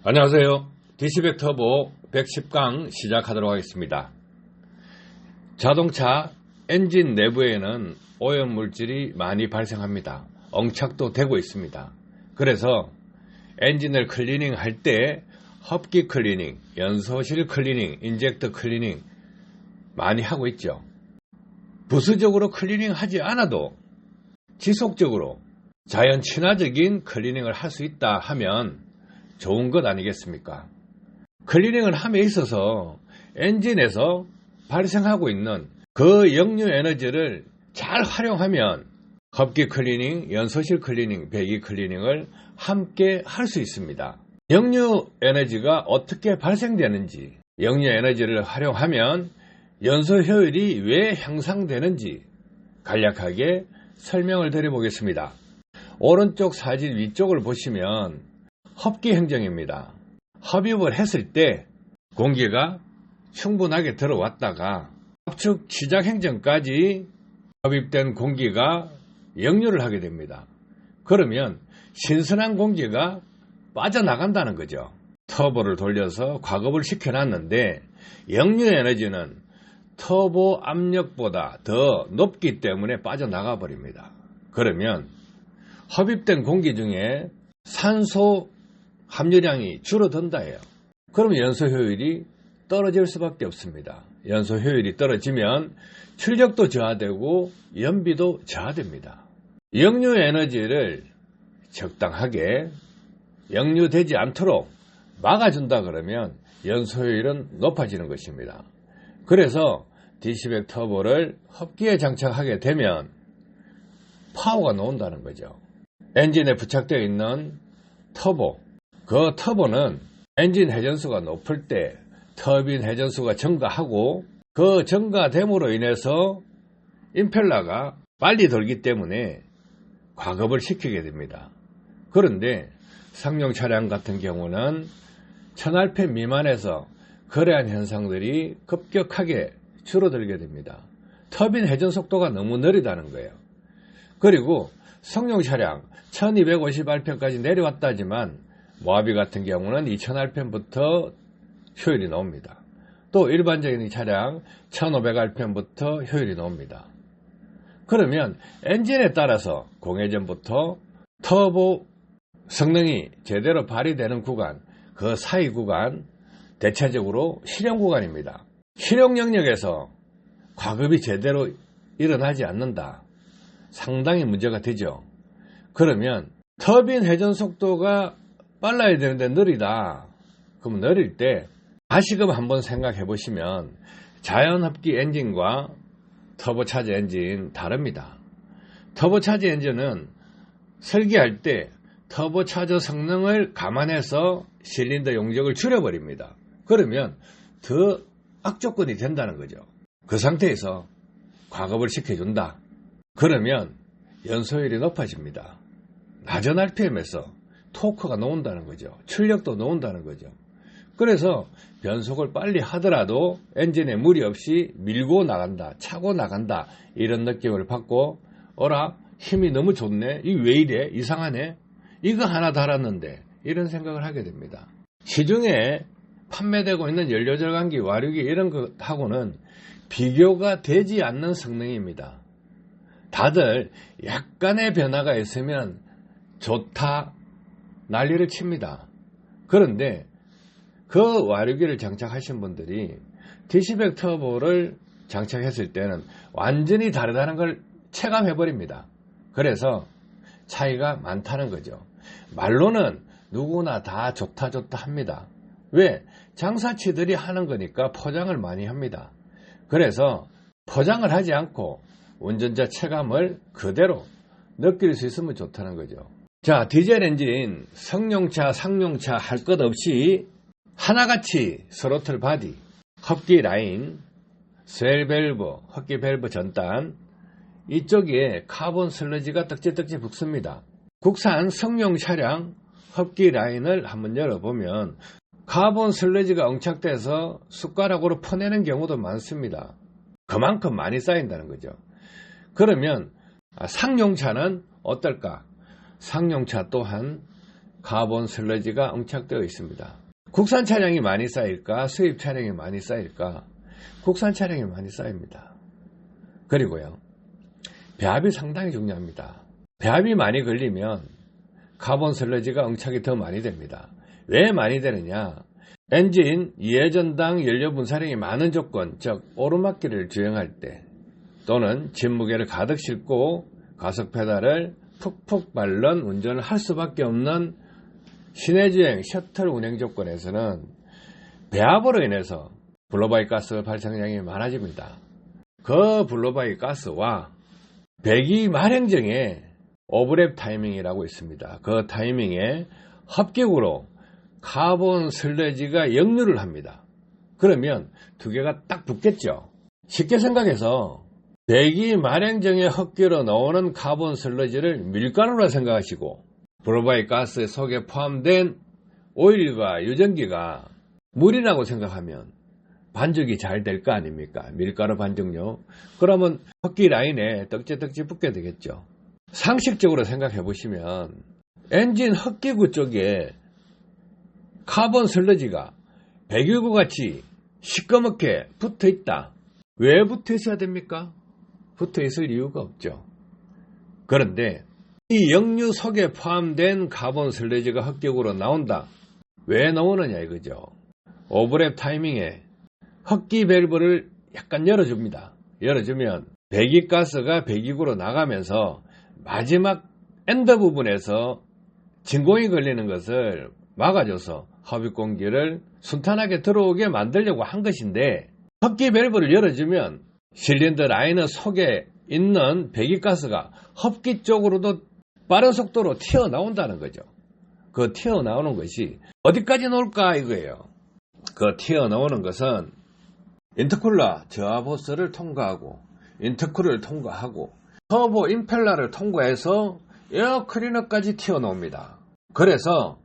안녕하세요. DC백 터보 110강 시작하도록 하겠습니다. 자동차 엔진 내부에는 오염물질이 많이 발생합니다. 엉착도 되고 있습니다. 그래서 엔진을 클리닝 할 때 흡기 클리닝, 연소실 클리닝, 인젝터 클리닝 많이 하고 있죠. 부수적으로 클리닝 하지 않아도 지속적으로 자연 친화적인 클리닝을 할 수 있다 하면 좋은 것 아니겠습니까? 클리닝을 함에 있어서 엔진에서 발생하고 있는 그 역류 에너지를 잘 활용하면 흡기 클리닝, 연소실 클리닝, 배기 클리닝을 함께 할 수 있습니다. 역류 에너지가 어떻게 발생되는지, 역류 에너지를 활용하면 연소 효율이 왜 향상되는지 간략하게 설명을 드려보겠습니다. 오른쪽 사진 위쪽을 보시면 흡기 행정입니다. 흡입을 했을 때 공기가 충분하게 들어왔다가 압축 시작 행정까지 흡입된 공기가 역류를 하게 됩니다. 그러면 신선한 공기가 빠져나간다는 거죠. 터보를 돌려서 과급을 시켜놨는데 역류 에너지는 터보 압력보다 더 높기 때문에 빠져나가 버립니다. 그러면 흡입된 공기 중에 산소 함유량이 줄어든다예요. 그러면 연소 효율이 떨어질 수밖에 없습니다. 연소 효율이 떨어지면 출력도 저하되고 연비도 저하됩니다. 역류 에너지를 적당하게 역류되지 않도록 막아준다 그러면 연소 효율은 높아지는 것입니다. 그래서 DC백 터보를 흡기에 장착하게 되면 파워가 나온다는 거죠. 엔진에 부착되어 있는 터보, 그 터보는 엔진 회전수가 높을 때 터빈 회전수가 증가하고 그 증가됨으로 인해서 임펠러가 빨리 돌기 때문에 과급을 시키게 됩니다. 그런데 상용 차량 같은 경우는 1000rpm 미만에서 거래한 현상들이 급격하게 줄어들게 됩니다. 터빈 회전 속도가 너무 느리다는 거예요. 그리고 성용 차량 1250rpm까지 내려왔다지만 모하비 같은 경우는 2000rpm부터 효율이 나옵니다. 또 일반적인 차량 1500rpm부터 효율이 나옵니다. 그러면 엔진에 따라서 공회전부터 터보 성능이 제대로 발휘되는 구간, 그 사이 구간 대체적으로 실용 구간입니다. 실용 영역에서 과급이 제대로 일어나지 않는다. 상당히 문제가 되죠. 그러면 터빈 회전 속도가 빨라야 되는데 느리다. 그럼 느릴 때 다시금 한번 생각해 보시면 자연흡기 엔진과 터보차저 엔진 다릅니다. 터보차저 엔진은 설계할 때 터보차저 성능을 감안해서 실린더 용적을 줄여버립니다. 그러면 더 악조건이 된다는 거죠. 그 상태에서 과급을 시켜준다. 그러면 연소율이 높아집니다. 낮은 RPM에서 토크가 나온다는 거죠. 출력도 나온다는 거죠. 그래서 변속을 빨리 하더라도 엔진에 무리 없이 밀고 나간다, 차고 나간다 이런 느낌을 받고 어라 힘이 너무 좋네, 이 왜 이래, 이상하네, 이거 하나 달았는데 이런 생각을 하게 됩니다. 시중에 판매되고 있는 연료절감기, 와류기 이런 것하고는 비교가 되지 않는 성능입니다. 다들 약간의 변화가 있으면 좋다 난리를 칩니다. 그런데 그 와류기를 장착하신 분들이 DC백 터보를 장착했을 때는 완전히 다르다는 걸 체감해버립니다. 그래서 차이가 많다는 거죠. 말로는 누구나 다 좋다 합니다. 왜? 장사치들이 하는 거니까 포장을 많이 합니다. 그래서 포장을 하지 않고 운전자 체감을 그대로 느낄 수 있으면 좋다는 거죠. 자, 디젤 엔진, 성용차, 상용차 할 것 없이 하나같이 스로틀 바디, 흡기 라인, 스웰 밸브, 흡기 밸브 전단 이쪽에 카본 슬러지가 떡지떡지 붙습니다. 국산 성용 차량 흡기 라인을 한번 열어보면 카본 슬러지가 엉착돼서 숟가락으로 퍼내는 경우도 많습니다. 그만큼 많이 쌓인다는 거죠. 그러면 상용차는 어떨까? 상용차 또한 카본 슬러지가 응착되어 있습니다. 국산 차량이 많이 쌓일까? 수입 차량이 많이 쌓일까? 국산 차량이 많이 쌓입니다. 그리고요, 배합이 상당히 중요합니다. 배합이 많이 걸리면 카본 슬러지가 응착이 더 많이 됩니다. 왜 많이 되느냐? 엔진 예전당 연료 분사량이 많은 조건, 즉 오르막길을 주행할 때 또는 짐무게를 가득 싣고 가속 페달을 푹푹 밟는 운전을 할 수밖에 없는 시내주행 셔틀 운행 조건에서는 배합으로 인해서 블로바이 가스 발생량이 많아집니다. 그 블로바이 가스와 배기 말행정의 오버랩 타이밍이라고 있습니다. 그 타이밍에 합격으로 카본 슬러지가 역류를 합니다. 그러면 두 개가 딱 붙겠죠. 쉽게 생각해서 배기 말행정의 흡기로 나오는 카본 슬러지를 밀가루라 생각하시고 블로바이 가스 속에 포함된 오일과 유전기가 물이라고 생각하면 반죽이 잘 될 거 아닙니까? 밀가루 반죽요. 그러면 흡기 라인에 떡지떡지 붙게 되겠죠. 상식적으로 생각해 보시면 엔진 흡기구 쪽에 카본 슬러지가 배기구 같이 시꺼멓게 붙어 있다. 왜 붙어 있어야 됩니까? 붙어 있을 이유가 없죠. 그런데 이 역류 속에 포함된 카본 슬러지가 흡기구로 나온다. 왜 나오느냐 이거죠. 오버랩 타이밍에 흡기 밸브를 약간 열어줍니다. 열어주면 배기가스가 배기구로 나가면서 마지막 엔드 부분에서 진공이 걸리는 것을 막아줘서 흡입 공기를 순탄하게 들어오게 만들려고 한 것인데, 흡기 밸브를 열어주면 실린더 라이너 속에 있는 배기가스가 흡기 쪽으로도 빠른 속도로 튀어나온다는 거죠. 그 튀어나오는 것이 어디까지 나올까 이거예요. 그 튀어나오는 것은 인터쿨러 저하보스를 통과하고 인터쿨러를 통과하고 터보 임펠러를 통과해서 에어 클리너까지 튀어나옵니다. 그래서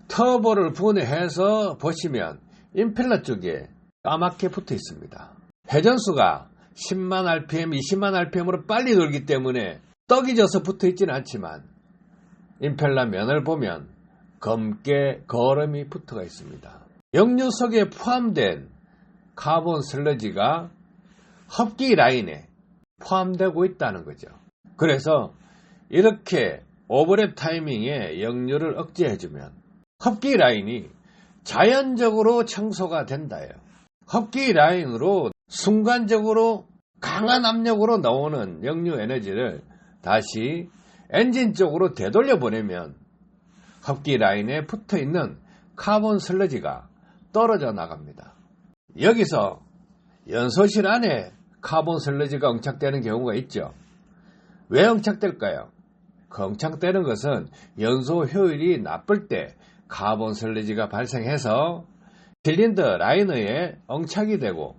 터보를 분해해서 보시면 임펠러 쪽에 까맣게 붙어 있습니다. 회전수가 10만 rpm, 20만 rpm으로 빨리 돌기 때문에 떡이 져서 붙어 있지는 않지만 임펠러 면을 보면 검게 거름이 붙어가 있습니다. 역류 속에 포함된 카본 슬러지가 흡기 라인에 포함되고 있다는 거죠. 그래서 이렇게 오버랩 타이밍에 역류를 억제해주면 흡기 라인이 자연적으로 청소가 된다요. 흡기 라인으로 순간적으로 강한 압력으로 나오는 역류 에너지를 다시 엔진 쪽으로 되돌려 보내면 흡기 라인에 붙어 있는 카본 슬러지가 떨어져 나갑니다. 여기서 연소실 안에 카본 슬러지가 응착되는 경우가 있죠. 왜 응착될까요? 그 응착되는 것은 연소 효율이 나쁠 때 카본 슬러지가 발생해서 실린더 라이너에 응착이 되고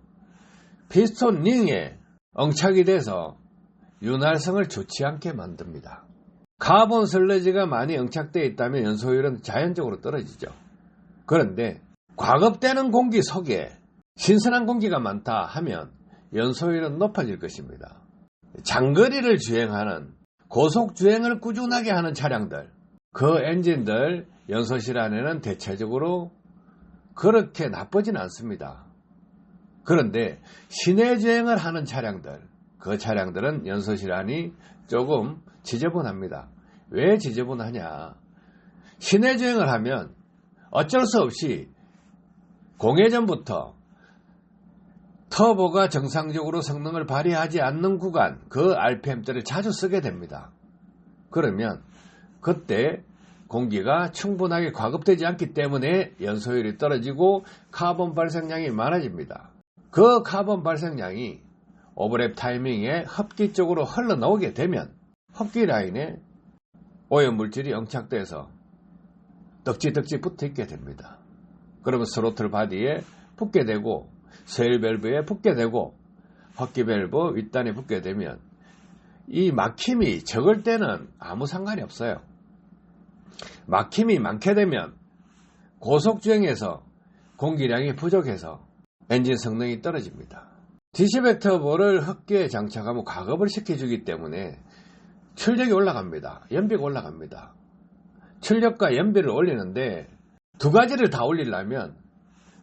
피스톤 링에 응착이 돼서 윤활성을 좋지 않게 만듭니다. 카본 슬러지가 많이 응착되어 있다면 연소율은 자연적으로 떨어지죠. 그런데 과급되는 공기 속에 신선한 공기가 많다 하면 연소율은 높아질 것입니다. 장거리를 주행하는 고속주행을 꾸준하게 하는 차량들, 그 엔진들 연소실 안에는 대체적으로 그렇게 나쁘진 않습니다. 그런데 시내주행을 하는 차량들, 그 차량들은 연소실 안이 조금 지저분합니다. 왜 지저분하냐? 시내주행을 하면 어쩔 수 없이 공회전부터 터보가 정상적으로 성능을 발휘하지 않는 구간, 그 RPM대를 자주 쓰게 됩니다. 그러면 그때 공기가 충분하게 과급되지 않기 때문에 연소율이 떨어지고 카본 발생량이 많아집니다. 그 카본 발생량이 오버랩 타이밍에 흡기 쪽으로 흘러나오게 되면 흡기 라인에 오염물질이 응착돼서 떡지떡지 붙어있게 됩니다. 그러면 스로틀 바디에 붙게 되고 세일 밸브에 붙게 되고 흡기 밸브 윗단에 붙게 되면 이 막힘이 적을 때는 아무 상관이 없어요. 막힘이 많게 되면 고속주행에서 공기량이 부족해서 엔진 성능이 떨어집니다. 디시백 터보를 흡기에 장착하면 과급을 시켜주기 때문에 출력이 올라갑니다. 연비가 올라갑니다. 출력과 연비를 올리는데 두 가지를 다 올리려면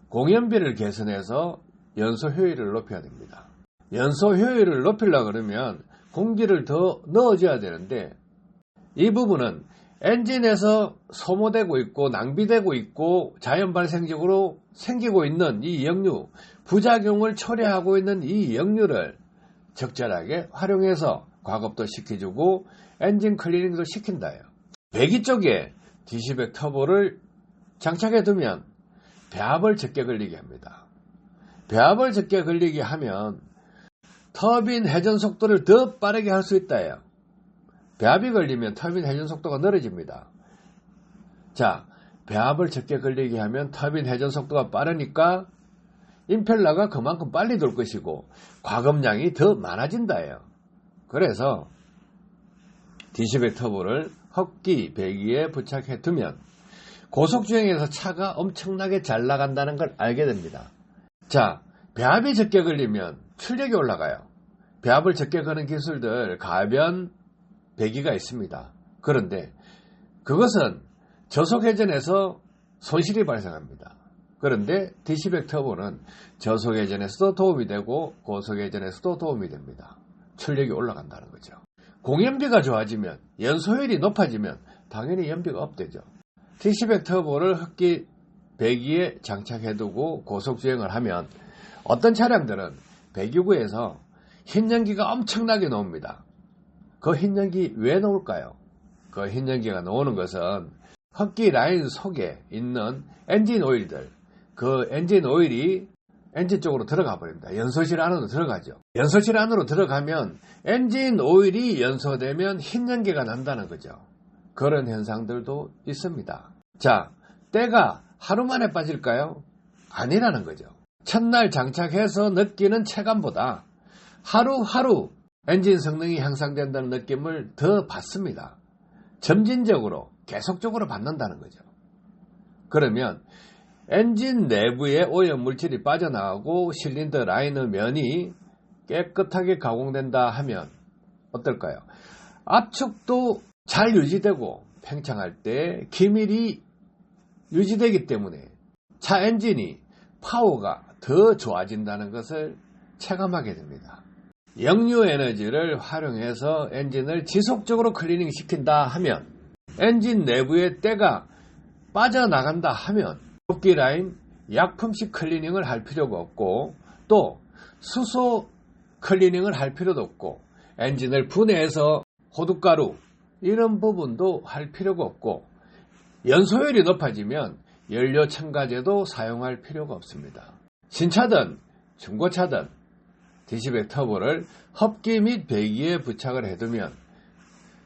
공연비를 개선해서 연소 효율을 높여야 됩니다. 연소 효율을 높이려고 그러면 공기를 더 넣어줘야 되는데 이 부분은 엔진에서 소모되고 있고 낭비되고 있고 자연 발생적으로 생기고 있는 이 역류, 부작용을 초래하고 있는 이 역류를 적절하게 활용해서 과급도 시켜주고 엔진 클리닝도 시킨다요. 배기 쪽에 디시백 터보를 장착해 두면 배합을 적게 걸리게 합니다. 배합을 적게 걸리게 하면 터빈 회전 속도를 더 빠르게 할 수 있다요. 배합이 걸리면 터빈 회전 속도가 늘어집니다. 자, 배합을 적게 걸리게 하면 터빈 회전 속도가 빠르니까 임펠러가 그만큼 빨리 돌 것이고 과급량이 더 많아진다예요. 그래서 디시백 터보를 흡기 배기에 부착해 두면 고속주행에서 차가 엄청나게 잘 나간다는 걸 알게 됩니다. 자, 배합이 적게 걸리면 출력이 올라가요. 배합을 적게 거는 기술들 가변 배기가 있습니다. 그런데 그것은 저속회전에서 손실이 발생합니다. 그런데 디시백 터보는 저속회전에서도 도움이 되고 고속회전에서도 도움이 됩니다. 출력이 올라간다는 거죠. 공연비가 좋아지면 연소율이 높아지면 당연히 연비가 업되죠. 디시백 터보를 흡기 배기에 장착해두고 고속주행을 하면 어떤 차량들은 배기구에서 흰 연기가 엄청나게 나옵니다. 그 흰 연기 왜 나올까요? 그 흰 연기가 나오는 것은 흡기 라인 속에 있는 엔진 오일들, 그 엔진 오일이 엔진 쪽으로 들어가 버립니다. 연소실 안으로 들어가죠. 연소실 안으로 들어가면 엔진 오일이 연소되면 흰 연기가 난다는 거죠. 그런 현상들도 있습니다. 자, 때가 하루 만에 빠질까요? 아니라는 거죠. 첫날 장착해서 느끼는 체감보다 하루하루 엔진 성능이 향상된다는 느낌을 더 받습니다. 점진적으로 계속적으로 받는다는 거죠. 그러면 엔진 내부에 오염물질이 빠져나가고 실린더 라이너 면이 깨끗하게 가공된다 하면 어떨까요? 압축도 잘 유지되고 팽창할 때 기밀이 유지되기 때문에 차 엔진이 파워가 더 좋아진다는 것을 체감하게 됩니다. 역류 에너지를 활용해서 엔진을 지속적으로 클리닝 시킨다 하면 엔진 내부의 때가 빠져나간다 하면 흡기 라인 약품식 클리닝을 할 필요가 없고 또 수소 클리닝을 할 필요도 없고 엔진을 분해해서 호두가루 이런 부분도 할 필요가 없고 연소율이 높아지면 연료 첨가제도 사용할 필요가 없습니다. 신차든 중고차든 디시백 터보를 흡기 및 배기에 부착을 해두면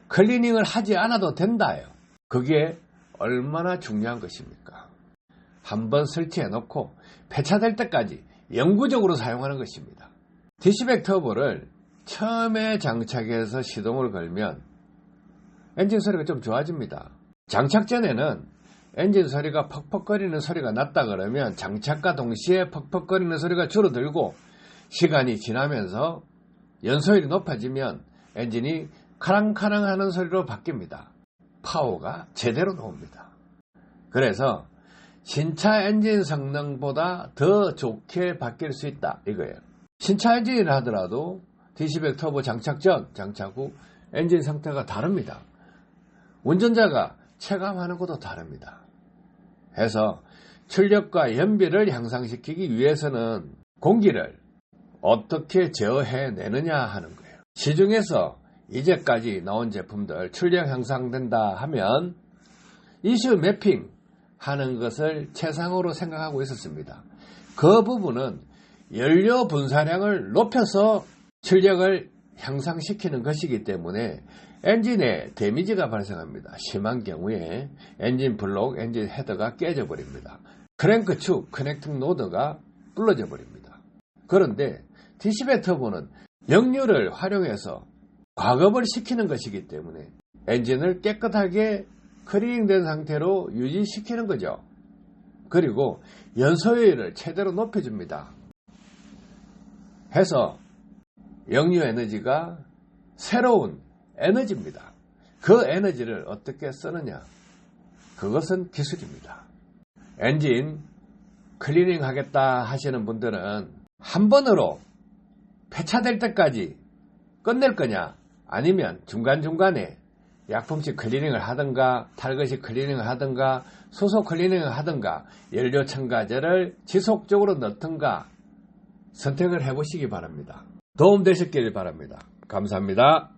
클리닝을 하지 않아도 된다요. 그게 얼마나 중요한 것입니까? 한번 설치해 놓고 폐차될 때까지 영구적으로 사용하는 것입니다. 디시백 터보를 처음에 장착해서 시동을 걸면 엔진 소리가 좀 좋아집니다. 장착 전에는 엔진 소리가 퍽퍽거리는 소리가 났다 그러면 장착과 동시에 퍽퍽거리는 소리가 줄어들고 시간이 지나면서 연소율이 높아지면 엔진이 카랑카랑 하는 소리로 바뀝니다. 파워가 제대로 나옵니다. 그래서 신차 엔진 성능보다 더 좋게 바뀔 수 있다 이거예요. 신차 엔진이라 하더라도 디시백 터보 장착 전, 장착 후 엔진 상태가 다릅니다. 운전자가 체감하는 것도 다릅니다. 해서 출력과 연비를 향상시키기 위해서는 공기를 어떻게 제어해내느냐 하는 거예요. 시중에서 이제까지 나온 제품들 출력 향상된다 하면 이슈 매핑 하는 것을 최상으로 생각하고 있었습니다. 그 부분은 연료 분사량을 높여서 출력을 향상시키는 것이기 때문에 엔진에 데미지가 발생합니다. 심한 경우에 엔진 블록, 엔진 헤더가 깨져버립니다. 크랭크 축, 커넥팅 노드가 부러져 버립니다. 그런데 디시백 터보는 역류를 활용해서 과급을 시키는 것이기 때문에 엔진을 깨끗하게 클리닝된 상태로 유지시키는 거죠. 그리고 연소율을 최대로 높여줍니다. 해서 역류 에너지가 새로운 에너지입니다. 그 에너지를 어떻게 쓰느냐? 그것은 기술입니다. 엔진 클리닝 하겠다 하시는 분들은 한 번으로 폐차될 때까지 끝낼 거냐, 아니면 중간중간에 약품식 클리닝을 하든가 탈거식 클리닝을 하든가 수소 클리닝을 하든가 연료 첨가제를 지속적으로 넣든가 선택을 해보시기 바랍니다. 도움 되셨길 바랍니다. 감사합니다.